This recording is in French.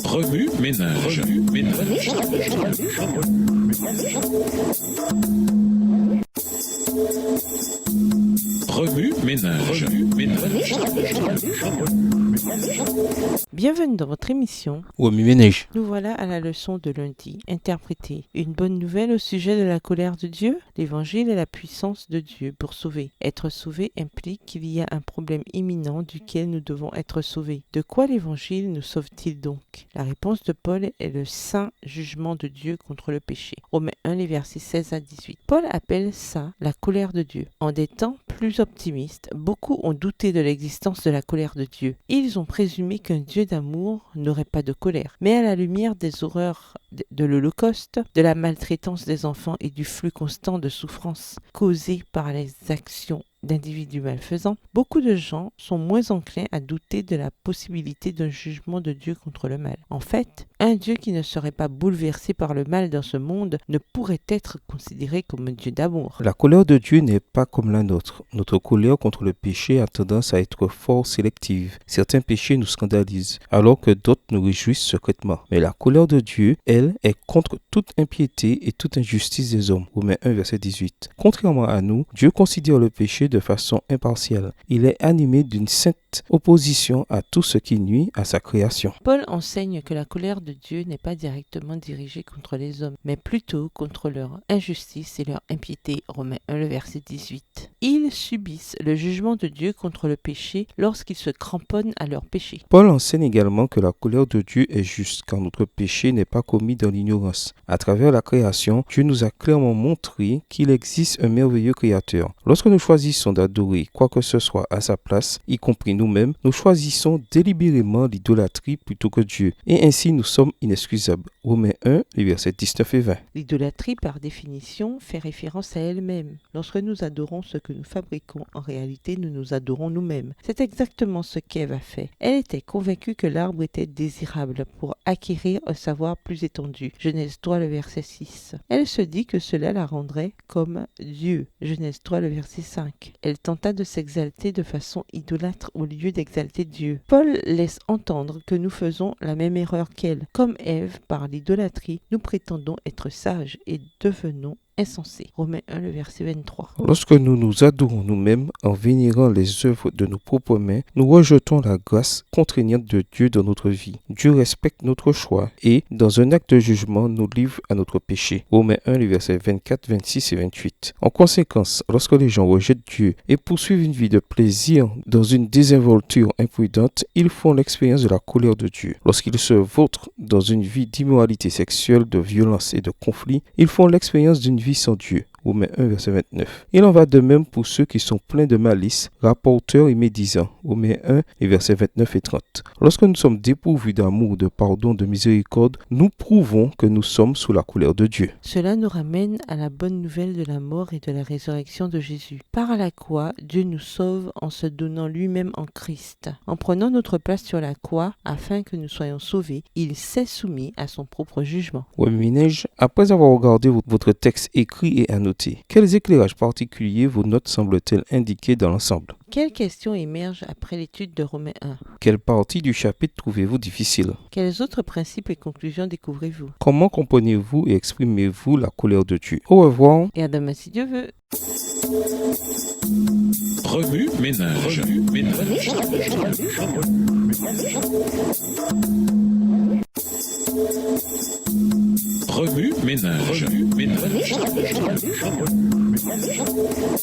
Remue ménage. Remue ménage. Bienvenue dans votre émission. Remue ménage. Nous voilà à la leçon de lundi. Interpréter. Une bonne nouvelle au sujet de la colère de Dieu. L'évangile est la puissance de Dieu pour sauver. Être sauvé implique qu'il y a un problème imminent duquel nous devons être sauvés. De quoi l'évangile nous sauve-t-il donc? La réponse de Paul est le saint jugement de Dieu contre le péché. Romains 1, les versets 16 à 18. Paul appelle ça la colère de Dieu. En des temps plus optimistes, beaucoup ont douté de l'existence de la colère de Dieu. Ils ont présumé qu'un Dieu d'amour n'aurait pas de colère. Mais à la lumière des horreurs de l'Holocauste, de la maltraitance des enfants et du flux constant de souffrances causées par les actions d'individus malfaisants, beaucoup de gens sont moins enclins à douter de la possibilité d'un jugement de Dieu contre le mal. En fait, un Dieu qui ne serait pas bouleversé par le mal dans ce monde ne pourrait être considéré comme un Dieu d'amour. La colère de Dieu n'est pas comme la nôtre. Notre colère contre le péché a tendance à être fort sélective. Certains péchés nous scandalisent, alors que d'autres nous réjouissent secrètement. Mais la colère de Dieu, elle, est contre toute impiété et toute injustice des hommes. Romains 1, verset 18. Contrairement à nous, Dieu considère le péché de façon impartiale. Il est animé d'une sainte opposition à tout ce qui nuit à sa création. Paul enseigne que la colère de Dieu n'est pas directement dirigée contre les hommes, mais plutôt contre leur injustice et leur impiété. Romains 1, le verset 18. Ils subissent le jugement de Dieu contre le péché lorsqu'ils se cramponnent à leur péché. Paul enseigne également que la colère de Dieu est juste, car notre péché n'est pas commis dans l'ignorance. À travers la création, Dieu nous a clairement montré qu'il existe un merveilleux créateur. Lorsque nous choisissons d'adorer quoi que ce soit à sa place, y compris nous-mêmes, nous choisissons délibérément l'idolâtrie plutôt que Dieu. Et ainsi, nous sommes inexcusables. Romains 1, les versets 19 et 20. L'idolâtrie, par définition, fait référence à elle-même. Lorsque nous adorons ce que nous fabriquons, en réalité, nous nous adorons nous-mêmes. C'est exactement ce qu'Ève a fait. Elle était convaincue que l'arbre était désirable pour acquérir un savoir plus étendu. Genèse 3, le verset 6. Elle se dit que cela la rendrait comme Dieu. Genèse 3, le verset 5. Elle tenta de s'exalter de façon idolâtre au lieu d'exalter Dieu. Paul laisse entendre que nous faisons la même erreur qu'elle. Comme Ève, par l'idolâtrie, nous prétendons être sages et devenons insensés. Romains 1, le verset 23. Lorsque nous nous adorons nous-mêmes en vénérant les œuvres de nos propres mains, nous rejetons la grâce contraignante de Dieu dans notre vie. Dieu respecte notre choix et, dans un acte de jugement, nous livre à notre péché. Romains 1, les versets 24, 26 et 28. En conséquence, lorsque les gens rejettent Dieu et poursuivent une vie de plaisir dans une désinvolture imprudente, ils font l'expérience de la colère de Dieu. Lorsqu'ils se vautrent dans une vie d'immoralité sexuelle, de violence et de conflit, ils font l'expérience d'une vie sans Dieu. Romains 1, verset 29. Il en va de même pour ceux qui sont pleins de malice, rapporteurs et médisants. Romains 1, les versets 29 et 30. Lorsque nous sommes dépourvus d'amour, de pardon, de miséricorde, nous prouvons que nous sommes sous la colère de Dieu. Cela nous ramène à la bonne nouvelle de la mort et de la résurrection de Jésus. Par la croix, Dieu nous sauve en se donnant lui-même en Christ. En prenant notre place sur la croix, afin que nous soyons sauvés, il s'est soumis à son propre jugement. Remue ménage, après avoir regardé votre texte écrit et annoté, quels éclairages particuliers vos notes semblent-elles indiquer dans l'ensemble? Quelles questions émergent après l'étude de Romains 1? Quelle partie du chapitre trouvez-vous difficile? Quels autres principes et conclusions découvrez-vous? Comment comprenez-vous et exprimez-vous la colère de Dieu? Au revoir. Et à demain si Dieu veut. Remue ménage. Remue ménage.